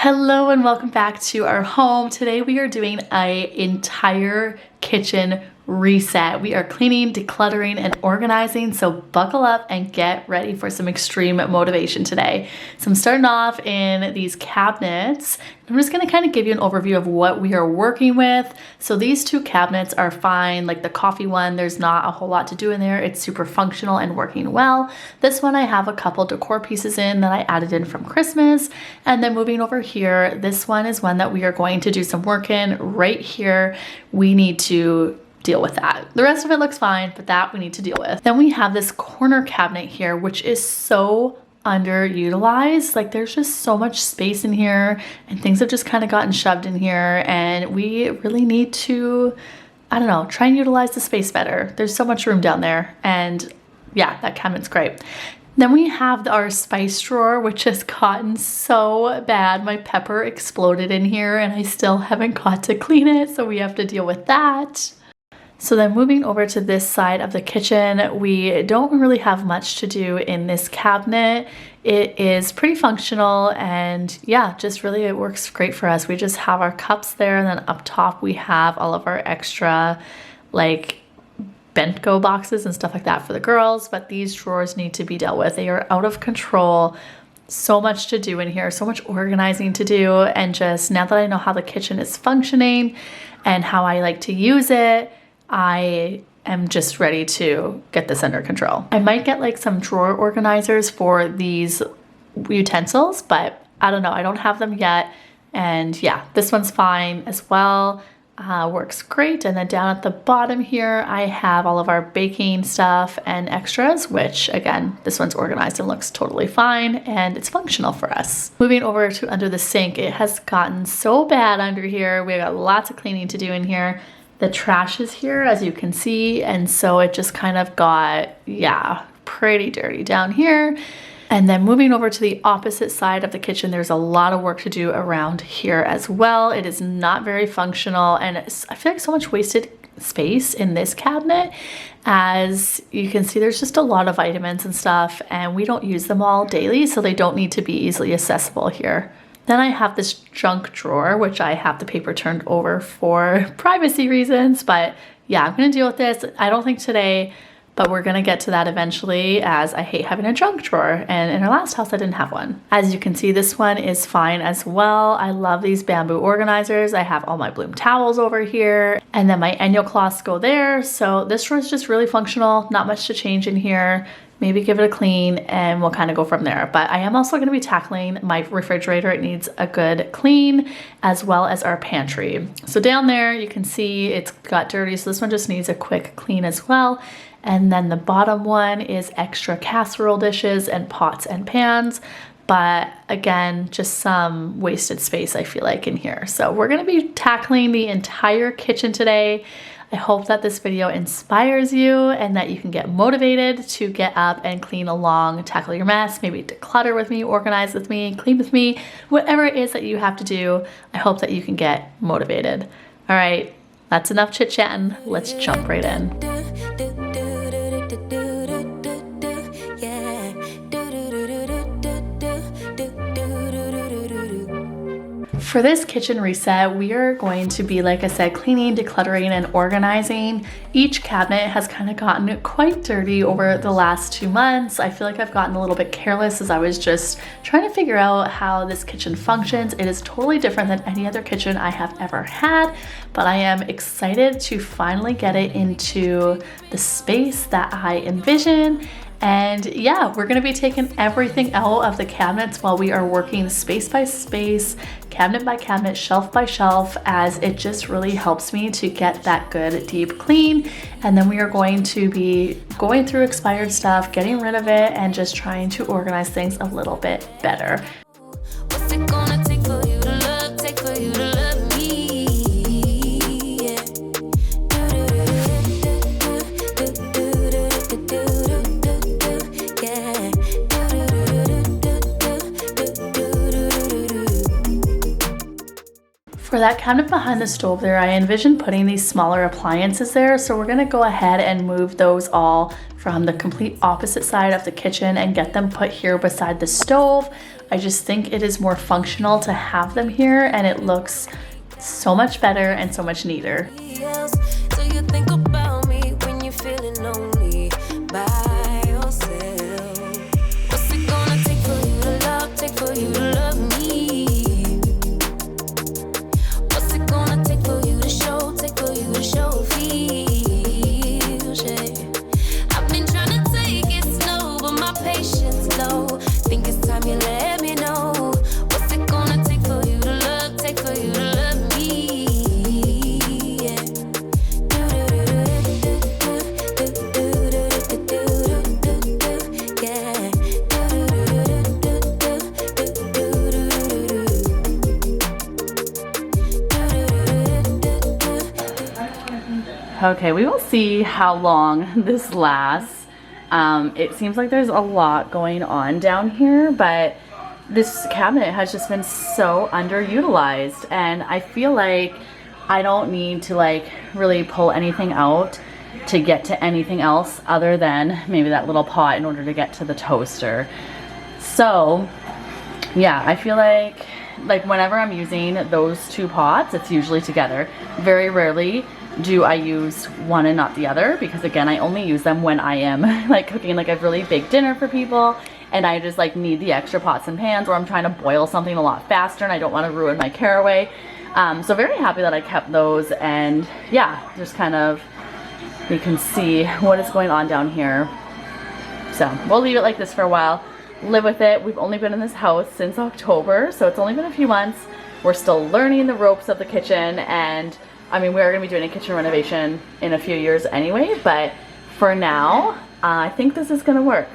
Hello and welcome back to our home. Today we are doing an entire kitchen reset. We are cleaning, decluttering, and organizing, so buckle up and get ready for some extreme motivation today. So I'm starting off in these cabinets. I'm just going to kind of give you an overview of what we are working with. So these two cabinets are fine. Like the coffee one, there's not a whole lot to do in there. It's super functional and working well. This one I have a couple decor pieces in that I added in from Christmas. And then moving over here, this one is one that we are going to do some work in right here. We need to deal with that. The rest of it looks fine, but that we need to deal with. Then we have this corner cabinet here, which is so underutilized. Like there's just so much space in here and things have just kind of gotten shoved in here, and we really need to, I don't know, try and utilize the space better. There's so much room down there, and yeah, that cabinet's great. Then we have our spice drawer, which has gotten so bad. My pepper exploded in here and I still haven't got to clean it, so we have to deal with that. So then moving over to this side of the kitchen, we don't really have much to do in this cabinet. It is pretty functional and yeah, just really it works great for us. We just have our cups there, and then up top we have all of our extra like bento boxes and stuff like that for the girls, but these drawers need to be dealt with. They are out of control. So much to do in here, so much organizing to do, and just now that I know how the kitchen is functioning and how I like to use it, I am just ready to get this under control. I might get like some drawer organizers for these utensils, but I don't know, I don't have them yet. And yeah, this one's fine as well. Works great. And then down at the bottom here, I have all of our baking stuff and extras, which again, this one's organized and looks totally fine and it's functional for us. Moving over to under the sink, it has gotten so bad under here. We got lots of cleaning to do in here. The trash is here, as you can see, and so it just kind of got, yeah, pretty dirty down here. And then moving over to the opposite side of the kitchen, there's a lot of work to do around here as well. It is not very functional, and I feel like so much wasted space in this cabinet. As you can see, there's just a lot of vitamins and stuff, and we don't use them all daily, so they don't need to be easily accessible here. Then I have this junk drawer, which I have the paper turned over for privacy reasons, but yeah, I'm gonna deal with this. I don't think today, but we're gonna get to that eventually, as I hate having a junk drawer, and in our last house I didn't have one. As you can see, this one is fine as well. I love these bamboo organizers. I have all my bloom towels over here, and then my Enjo cloths go there. So this drawer is just really functional, not much to change in here. Maybe give it a clean and we'll kind of go from there. But I am also going to be tackling my refrigerator. It needs a good clean, as well as our pantry. So down there you can see it's got dirty, so this one just needs a quick clean as well. And then the bottom one is extra casserole dishes and pots and pans. But again, just some wasted space I feel like in here. So we're going to be tackling the entire kitchen today. I hope that this video inspires you and that you can get motivated to get up and clean along, tackle your mess, maybe declutter with me, organize with me, clean with me, whatever it is that you have to do. I hope that you can get motivated. All right, that's enough chit-chatting. Let's jump right in. For this kitchen reset, we are going to be, like I said, cleaning, decluttering, and organizing. Each cabinet has kind of gotten quite dirty over the last 2 months. I feel like I've gotten a little bit careless as I was just trying to figure out how this kitchen functions. It is totally different than any other kitchen I have ever had, but I am excited to finally get it into the space that I envision. And yeah, we're gonna be taking everything out of the cabinets while we are working space by space, cabinet by cabinet, shelf by shelf, as it just really helps me to get that good deep clean. And then we are going to be going through expired stuff, getting rid of it, and just trying to organize things a little bit better. What's it gonna take for you to love, take for you to love me? For that cabinet behind the stove there, I envisioned putting these smaller appliances there, so we're gonna go ahead and move those all from the complete opposite side of the kitchen and get them put here beside the stove. I just think it is more functional to have them here, and it looks so much better and so much neater. So you think about me when you're feeling lonely by yourself. What's it gonna take for you to love, take for you to love me? What's it gonna take for you to show, take for you to show feels, yeah. I've been trying to take it slow, but my patience low. Think it's time you let me know. What's it gonna take for you to love, take for you to love me? Yeah. Okay, we will see how long this lasts. It seems like there's a lot going on down here, but this cabinet has just been so underutilized, and I feel like I don't need to like really pull anything out to get to anything else other than maybe that little pot in order to get to the toaster. So yeah, I feel like whenever I'm using those two pots, it's usually together. Very rarely do I use one and not the other, because again, I only use them when I am like cooking like a really big dinner for people and I just like need the extra pots and pans, or I'm trying to boil something a lot faster and I don't want to ruin my caraway. So very happy that I kept those, and yeah, just kind of, you can see what is going on down here. So we'll leave it like this for a while, live with it. We've only been in this house since October, so it's only been a few months. We're still learning the ropes of the kitchen, and I mean, we are going to be doing a kitchen renovation in a few years anyway, but for now, I think this is going to work.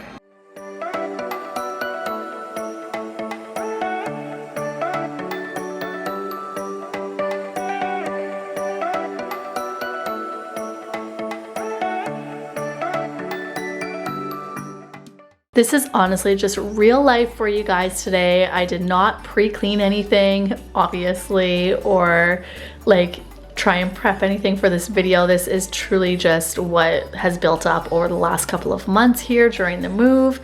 This is honestly just real life for you guys today. I did not pre-clean anything, obviously, or like try and prep anything for this video. This is truly just what has built up over the last couple of months here during the move.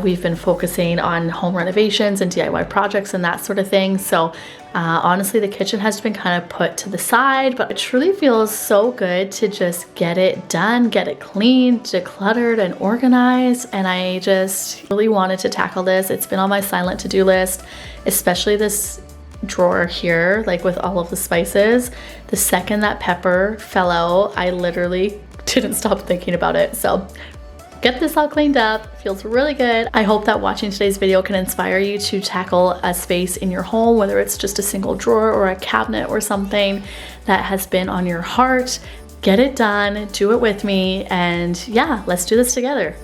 We've been focusing on home renovations and DIY projects and that sort of thing. So honestly, the kitchen has been kind of put to the side, but it truly feels so good to just get it done, get it clean, decluttered and organized. And I just really wanted to tackle this. It's been on my silent to-do list, especially this drawer here, like with all of the spices. The second that pepper fell out, I literally didn't stop thinking about it. So get this all cleaned up, feels really good. I hope that watching today's video can inspire you to tackle a space in your home, whether it's just a single drawer or a cabinet or something that has been on your heart. Get it done, do it with me, and yeah, let's do this together.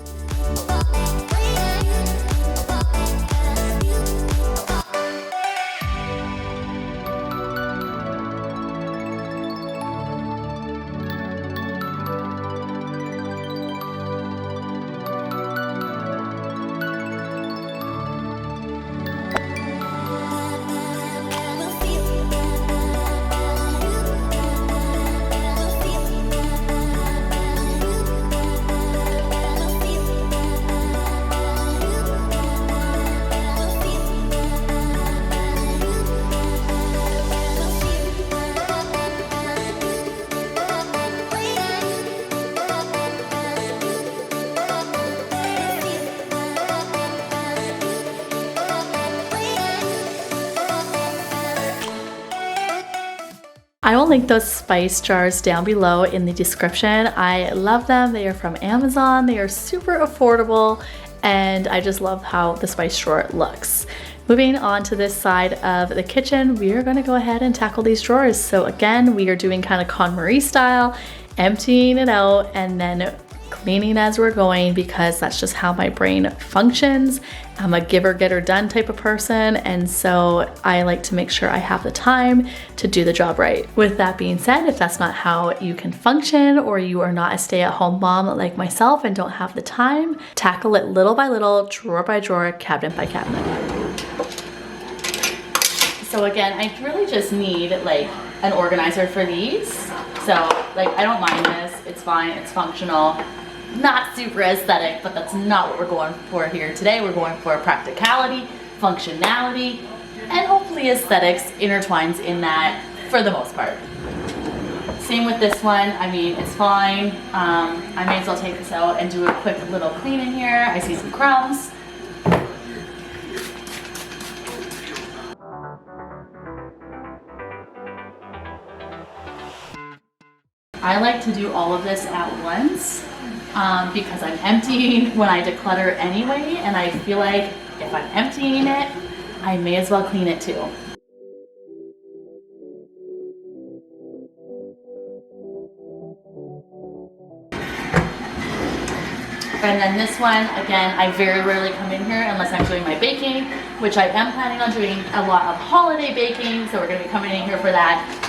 I will link those spice jars down below in the description. I love them. They are from Amazon. They are super affordable, and I just love how the spice drawer looks. Moving on to this side of the kitchen, we are going to go ahead and tackle these drawers. So again, we are doing kind of KonMari style, emptying it out and then cleaning as we're going, because that's just how my brain functions. I'm a giver, getter done type of person, and so I like to make sure I have the time to do the job right. With that being said, if that's not how you can function, or you are not a stay-at-home mom like myself and don't have the time, tackle it little by little, drawer by drawer, cabinet by cabinet. So again, I really just need like an organizer for these. So like, I don't mind this, it's fine, it's functional. Not super aesthetic, but that's not what we're going for here today. We're going for practicality, functionality, and hopefully aesthetics intertwines in that for the most part. Same with this one. I mean, it's fine. I may as well take this out and do a quick little clean in here. I see some crumbs. I like to do all of this at once because I'm emptying when I declutter anyway, and I feel like if I'm emptying it, I may as well clean it too. And then this one, again, I very rarely come in here unless I'm doing my baking, which I am planning on doing a lot of holiday baking, so we're gonna be coming in here for that.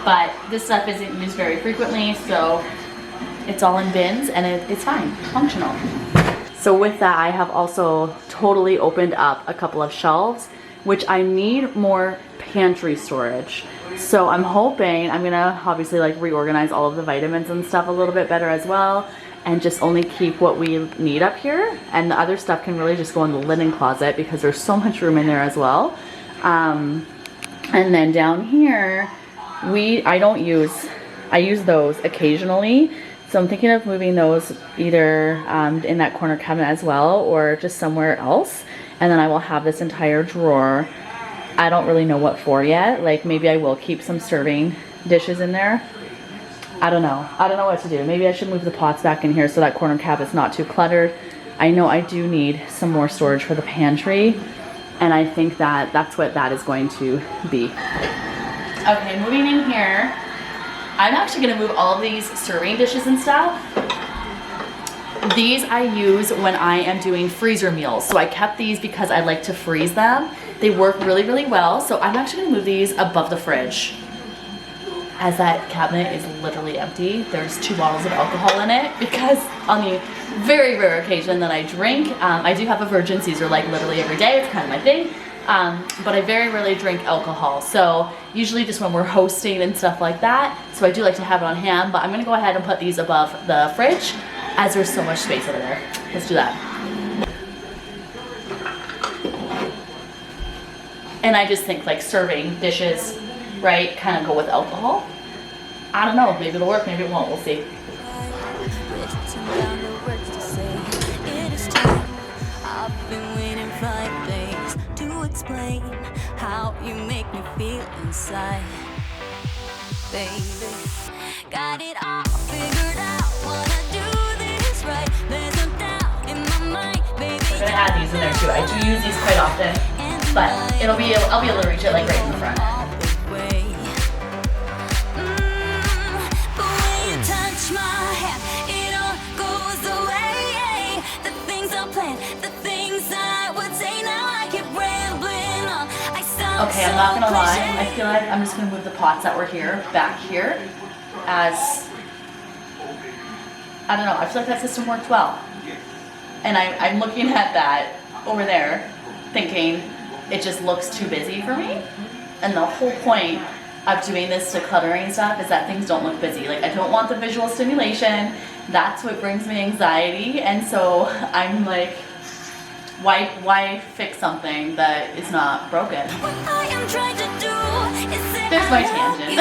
But this stuff isn't used very frequently, so it's all in bins and it's fine, functional. So with that, I have also totally opened up a couple of shelves, which I need more pantry storage. So I'm hoping, I'm gonna obviously like reorganize all of the vitamins and stuff a little bit better as well, and just only keep what we need up here, and the other stuff can really just go in the linen closet because there's so much room in there as well. And then down here, I use those occasionally, so I'm thinking of moving those either in that corner cabinet as well, or just somewhere else, and then I will have this entire drawer. I don't really know what for yet. Like, maybe I will keep some serving dishes in there. I don't know what to do. Maybe I should move the pots back in here so that corner cabinet's not too cluttered. I know I do need some more storage for the pantry, and I think that that's what that is going to be. Okay, moving in here, I'm actually gonna move all of these serving dishes and stuff. These I use when I am doing freezer meals. So I kept these because I like to freeze them. They work really, really well. So I'm actually gonna move these above the fridge, as that cabinet is literally empty. There's 2 bottles of alcohol in it because on the very rare occasion that I drink, I do have a Virgin Caesar like literally every day. It's kind of my thing. But I very rarely drink alcohol. So usually just when we're hosting and stuff like that. So I do like to have it on hand, but I'm gonna go ahead and put these above the fridge as there's so much space over there. Let's do that. And I just think like serving dishes, right, kind of go with alcohol. I don't know, maybe it'll work, maybe it won't, we'll see. Explain how you make me feel inside, baby. Got it all figured out, wanna do this right. There's no doubt in my mind, baby. I'm gonna add these in there too. I do use these quite often, but I'll be able to reach it like right in the front. Okay, I'm not gonna lie, I feel like I'm just gonna move the pots that were here, back here, as, I don't know, I feel like that system worked well. And I'm looking at that over there, thinking it just looks too busy for me. And the whole point of doing this decluttering stuff is that things don't look busy. Like, I don't want the visual stimulation, that's what brings me anxiety, and so I'm like, why fix something that is not broken? There's my tangent.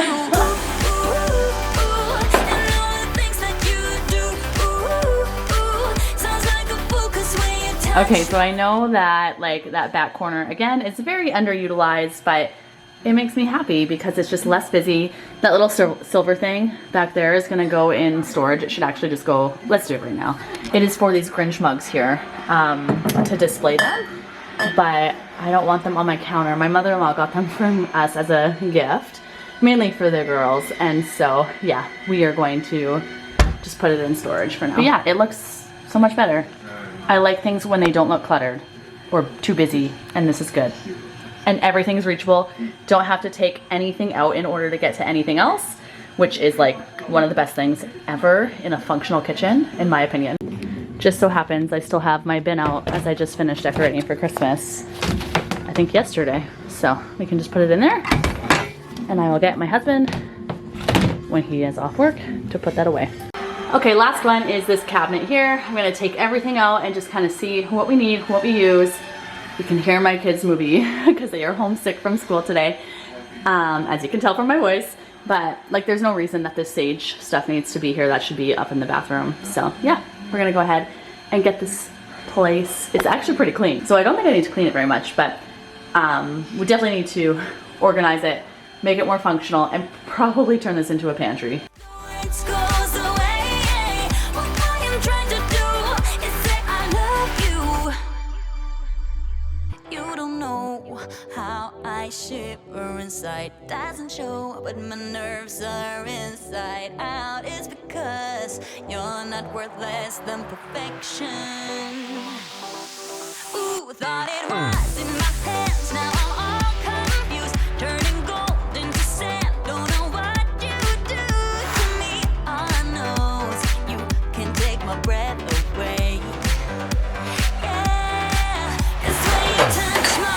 Okay, so I know that like that back corner, again, it's very underutilized, but it makes me happy because it's just less busy. That little silver thing back there is gonna go in storage. It should actually just go, let's do it right now. It is for these Grinch mugs here to display them, but I don't want them on my counter. My mother-in-law got them from us as a gift, mainly for the girls, and so yeah, we are going to just put it in storage for now. But yeah, it looks so much better. I like things when they don't look cluttered or too busy, and this is good. And everything's reachable. Don't have to take anything out in order to get to anything else, which is like one of the best things ever in a functional kitchen, in my opinion. Just so happens I still have my bin out as I just finished decorating for Christmas. I think yesterday. So we can just put it in there, and I will get my husband when he is off work to put that away. Okay, last one is this cabinet here. I'm gonna take everything out and just kind of see what we need, what we use. You can hear my kids' movie because they are homesick from school today, as you can tell from my voice. But like, there's no reason that this sage stuff needs to be here. That should be up in the bathroom. So yeah, we're gonna go ahead and get this place. It's actually pretty clean, so I don't think I need to clean it very much, but we definitely need to organize it, make it more functional, and probably turn this into a pantry. How I shiver inside doesn't show, but my nerves are inside out. It's because you're not worth less than perfection. Ooh, thought it was in my hands, now I'm all confused, turning gold into sand. Don't know what you do to me. All I know is you can take my breath away. Yeah, 'cause when you touch my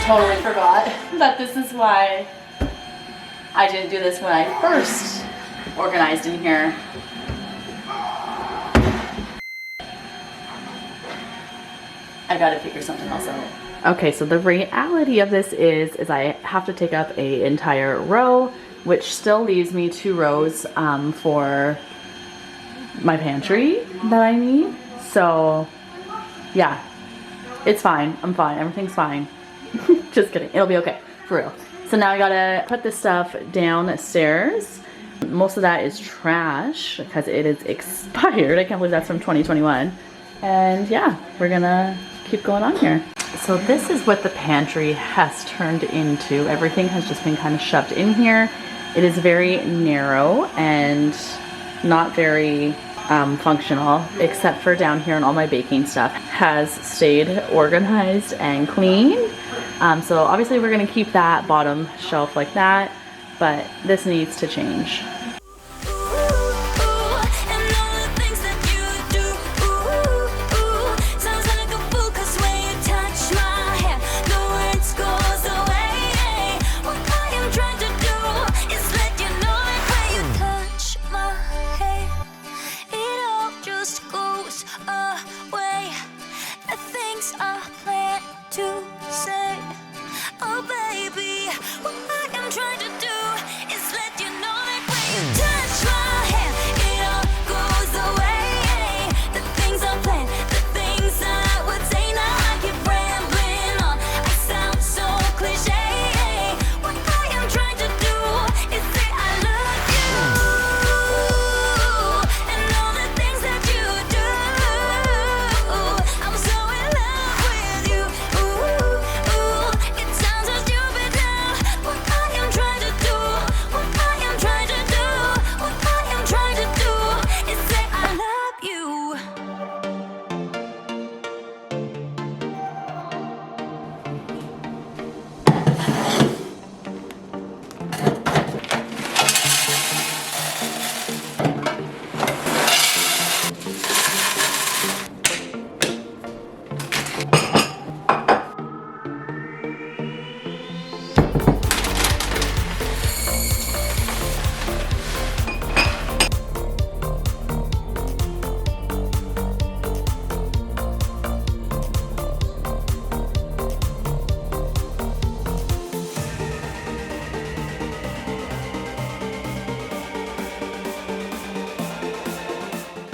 totally forgot that this is why I didn't do this when I first organized in here. I gotta figure something else out. Okay, so the reality of this is I have to take up an entire row, which still leaves me 2 rows for my pantry that I need. So yeah, it's fine. I'm fine. Everything's fine. Just kidding. It'll be okay. For real. So now I gotta put this stuff downstairs. Most of that is trash because it is expired. I can't believe that's from 2021. And yeah, we're gonna keep going on here. So this is what the pantry has turned into. Everything has just been kind of shoved in here. It is very narrow and not very functional, except for down here, and all my baking stuff has stayed organized and clean. So obviously we're gonna keep that bottom shelf like that, but this needs to change.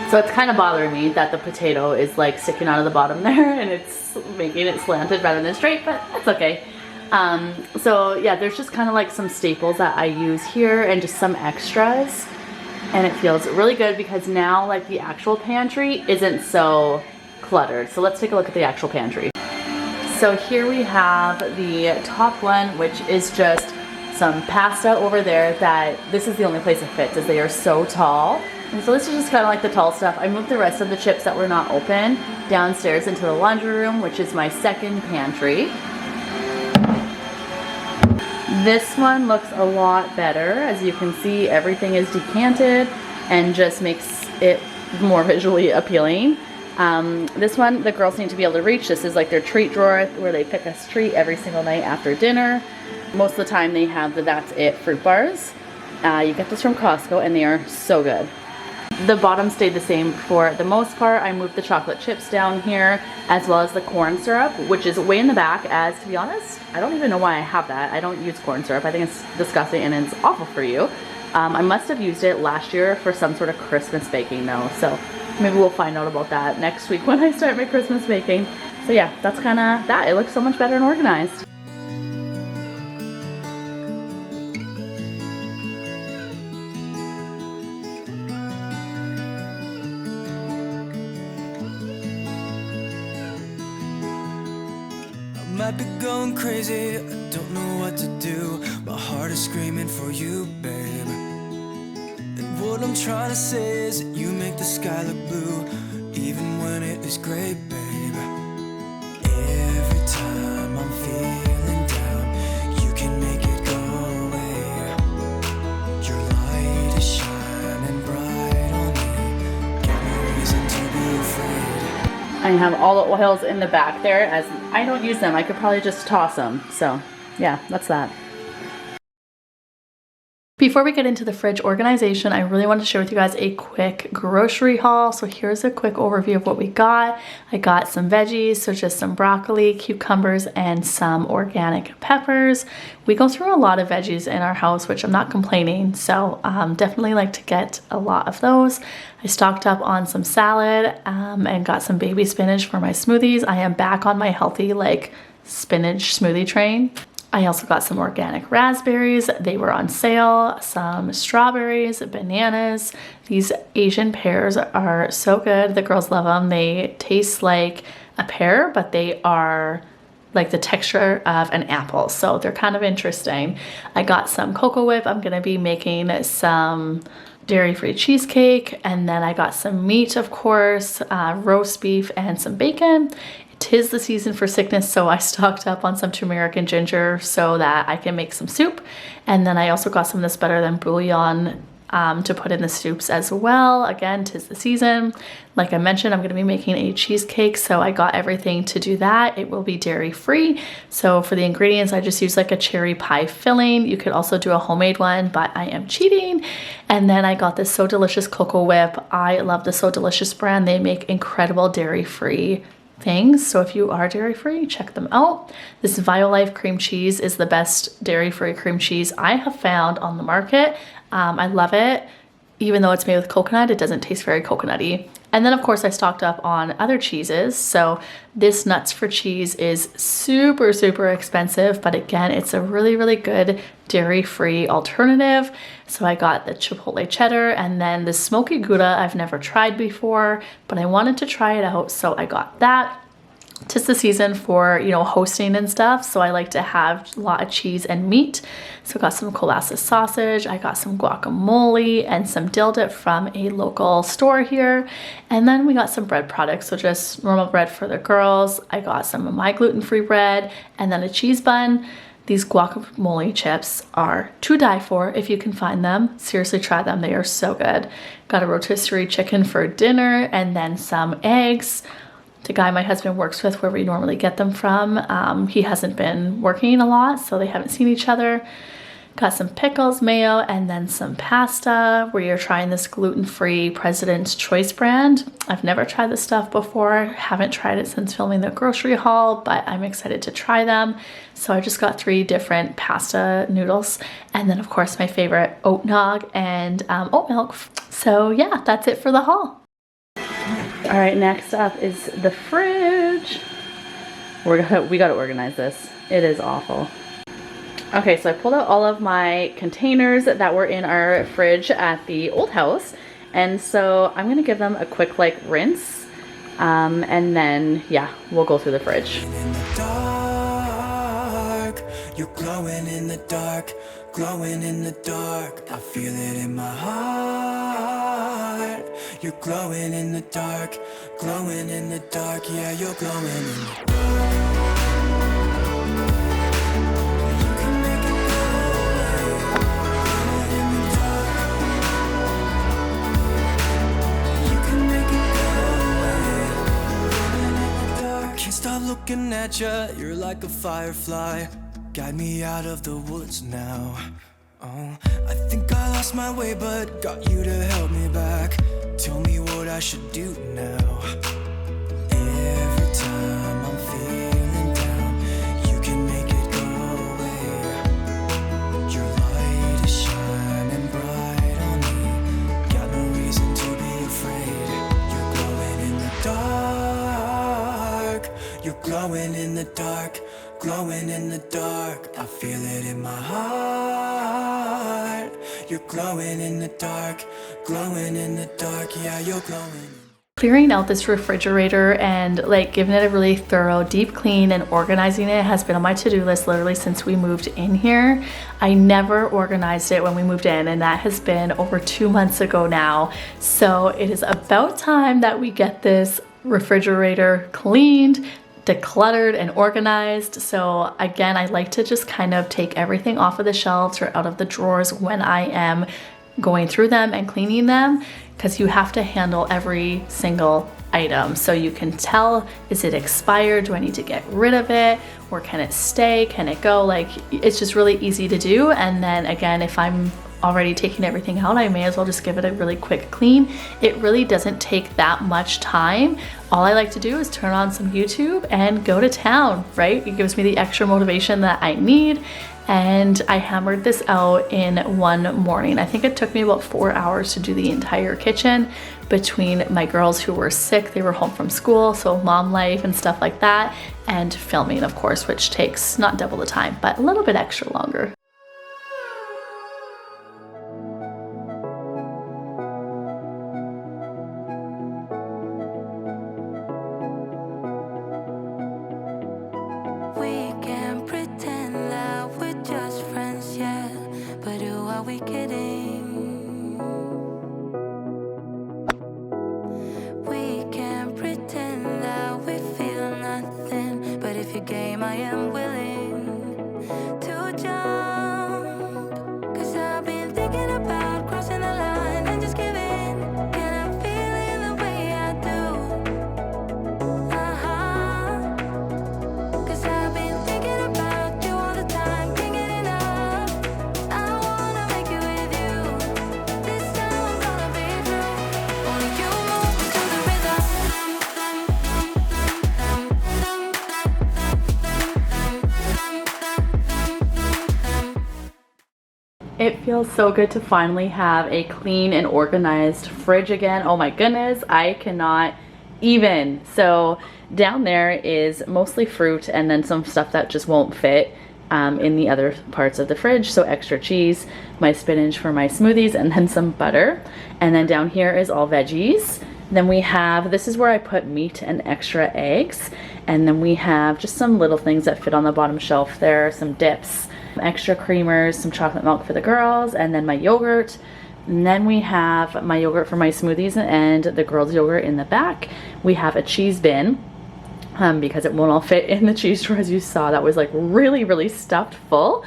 So it's kind of bothering me that the potato is like sticking out of the bottom there and it's making it slanted rather than straight, but that's okay. So yeah, there's just kind of like some staples that I use here and just some extras. And it feels really good because now like the actual pantry isn't so cluttered. So let's take a look at the actual pantry. So here we have the top one, which is just some pasta over there that this is the only place it fits as they are so tall. And so this is just kind of like the tall stuff. I moved the rest of the chips that were not open downstairs into the laundry room, which is my second pantry. This one looks a lot better. As you can see, everything is decanted and just makes it more visually appealing. This one, the girls need to be able to reach. This is like their treat drawer where they pick a treat every single night after dinner. Most of the time they have the That's It fruit bars. You get this from Costco and they are so good. The bottom stayed the same for the most part. I moved the chocolate chips down here as well as the corn syrup, which is way in the back, as to be honest, I don't even know why I have that. I don't use corn syrup. I think it's disgusting and it's awful for you. I must have used it last year for some sort of Christmas baking though, so maybe we'll find out about that next week when I start my Christmas baking. So yeah, that's kind of that. It looks so much better and organized. Might be going crazy, I don't know what to do. My heart is screaming for you, babe. And what I'm trying to say is that you make the sky look blue, even when it is gray, babe. Every time I'm feeling down, you can make it go away. Your light is shining bright on me, got no reason to be afraid. I have all the oils in the back there, as I don't use them. I could probably just toss them. So yeah, that's that. Before we get into the fridge organization, I really want to share with you guys a quick grocery haul. So here's a quick overview of what we got. I got some veggies, so just some broccoli, cucumbers, and some organic peppers. We go through a lot of veggies in our house, which I'm not complaining. So definitely like to get a lot of those. I stocked up on some salad and got some baby spinach for my smoothies. I am back on my healthy like spinach smoothie train. I also got some organic raspberries. They were on sale. Some strawberries, bananas. These Asian pears are so good. The girls love them. They taste like a pear, but they are like the texture of an apple. So they're kind of interesting. I got some Cocoa Whip. I'm gonna be making some dairy-free cheesecake. And then I got some meat, of course, roast beef and some bacon. 'Tis the season for sickness, so I stocked up on some turmeric and ginger so that I can make some soup. And then I also got some of this Better Than bouillon to put in the soups as well. Again, 'tis the season. Like I mentioned, I'm going to be making a cheesecake, so I got everything to do that. It will be dairy-free. So for the ingredients, I just used like a cherry pie filling. You could also do a homemade one, but I am cheating. And then I got this So Delicious Cocoa Whip. I love the So Delicious brand. They make incredible dairy-free things. So if you are dairy-free, check them out. This Violife cream cheese is the best dairy-free cream cheese I have found on the market. I love it. Even though it's made with coconut, it doesn't taste very coconutty. And then of course I stocked up on other cheeses. So this Nuts for Cheese is super, super expensive, but again, it's a really, really good dairy-free alternative. So I got the Chipotle cheddar and then the smoky Gouda I've never tried before, but I wanted to try it out, so I got that. 'Tis the season for, you know, hosting and stuff, so I like to have a lot of cheese and meat. So I got some Colossus sausage, I got some guacamole and some dill dip from a local store here. And then we got some bread products, so just normal bread for the girls. I got some of my gluten-free bread and then a cheese bun. These guacamole chips are to die for if you can find them. Seriously, try them. They are so good. Got a rotisserie chicken for dinner and then some eggs. The guy my husband works with, where we normally get them from, he hasn't been working a lot, so they haven't seen each other. Got some pickles, mayo, and then some pasta. We are trying this gluten-free President's Choice brand. I've never tried this stuff before. Haven't tried it since filming the grocery haul, but I'm excited to try them. So I just got 3 different pasta noodles. And then of course my favorite, oat nog and oat milk. So yeah, that's it for the haul. All right, next up is the fridge. We gotta organize this. It is awful. Okay, so I pulled out all of my containers that were in our fridge at the old house. And so I'm gonna give them a quick like rinse. And then, yeah, we'll go through the fridge. In the dark, you're glowing in the dark, glowing in the dark. I feel it in my heart. You're glowing in the dark, glowing in the dark. Yeah, you're glowing in the dark. You can make it go looking at you, you're like a firefly. Guide me out of the woods now. Oh, I think I lost my way, but got you to help me back. Tell me what I should do now. Every time I'm feeling down, you can make it go away. Your light is shining bright on me. Got no reason to be afraid. You're glowing in the dark. You're glowing in the dark. Glowing in the dark. I feel it in my heart. You're glowing in the dark. Glowing in the dark. Yeah, you're glowing. Clearing out this refrigerator and like giving it a really thorough deep clean and organizing it has been on my to-do list literally since we moved in here. I never organized it when we moved in, and that has been over 2 months ago now. So it is about time that we get this refrigerator cleaned, decluttered, and organized. So again, I like to just kind of take everything off of the shelves or out of the drawers when I am going through them and cleaning them, because you have to handle every single item so you can tell, is it expired, do I need to get rid of it, or can it stay, can it go? Like, it's just really easy to do. And then again, if I'm already taking everything out, I may as well just give it a really quick clean. It really doesn't take that much time. All I like to do is turn on some YouTube and go to town, right? It gives me the extra motivation that I need. And I hammered this out in one morning. I think it took me about 4 hours to do the entire kitchen between my girls who were sick. They were home from school, so mom life and stuff like that, and filming, of course, which takes not double the time, but a little bit extra longer. It feels so good to finally have a clean and organized fridge again. Oh my goodness, I cannot even. So down there is mostly fruit and then some stuff that just won't fit in the other parts of the fridge. So extra cheese, my spinach for my smoothies, and then some butter. And then down here is all veggies. Then we have, this is where I put meat and extra eggs. And then we have just some little things that fit on the bottom shelf there, some dips, extra creamers, some chocolate milk for the girls, and then my yogurt. And then we have my yogurt for my smoothies and the girls' yogurt in the back. We have a cheese bin because it won't all fit in the cheese drawer, as you saw. That was like really stuffed full.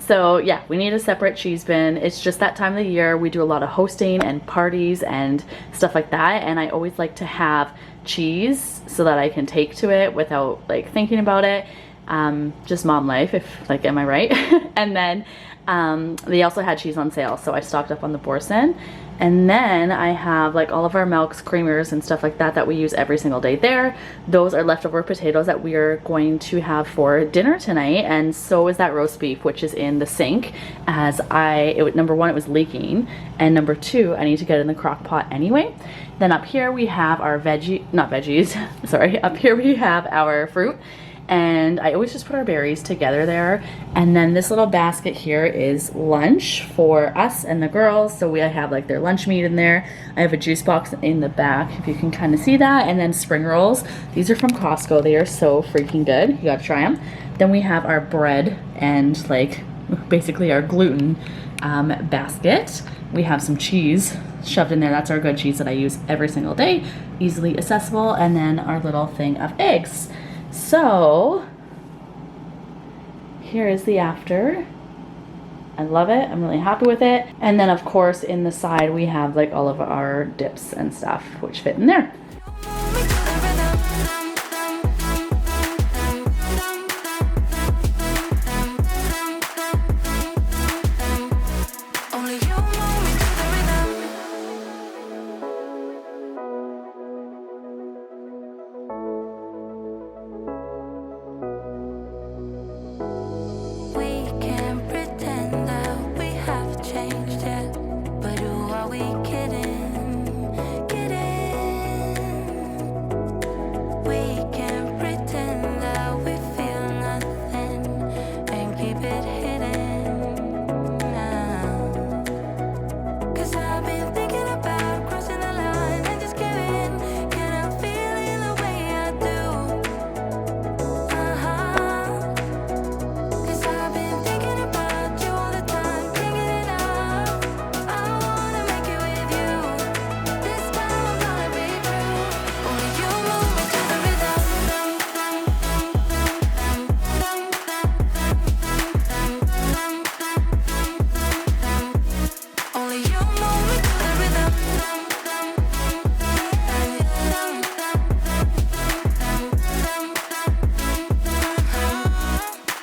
So yeah, we need a separate cheese bin. It's just that time of the year. We do a lot of hosting and parties and stuff like that, and I always like to have cheese so that I can take to it without like thinking about it. Just mom life, if like, am I right? And then they also had cheese on sale, so I stocked up on the Boursin. And then I have like all of our milks, creamers, and stuff like that that we use every single day there. Those are leftover potatoes that we are going to have for dinner tonight, and so is that roast beef, which is in the sink, as number one, it was leaking, and number two, I need to get it in the crock pot anyway. Then up here we have our sorry, up here we have our fruit. And I always just put our berries together there. And then this little basket here is lunch for us and the girls. So we have like their lunch meat in there. I have a juice box in the back, if you can kind of see that. And then spring rolls. These are from Costco. They are so freaking good. You gotta try them. Then we have our bread and like basically our gluten basket. We have some cheese shoved in there. That's our good cheese that I use every single day. Easily accessible. And then our little thing of eggs. So here is the after. I love it. I'm really happy with it. And then of course in the side we have like all of our dips and stuff which fit in there.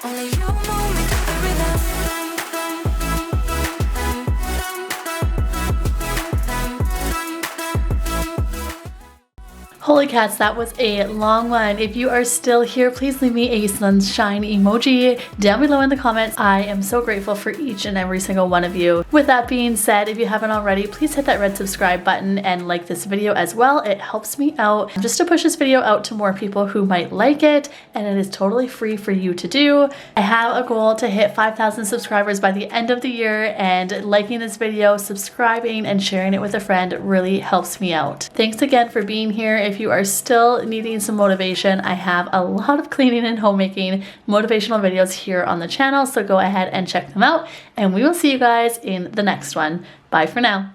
Only you move me to the rhythm. Holy cats, that was a long one. If you are still here, please leave me a sunshine emoji down below in the comments. I am so grateful for each and every single one of you. With that being said, if you haven't already, please hit that red subscribe button and like this video as well. It helps me out just to push this video out to more people who might like it, and it is totally free for you to do. I have a goal to hit 5,000 subscribers by the end of the year, and liking this video, subscribing, and sharing it with a friend really helps me out. Thanks again for being here. If you are still needing some motivation, I have a lot of cleaning and homemaking motivational videos here on the channel, so go ahead and check them out, and we will see you guys in the next one. Bye for now.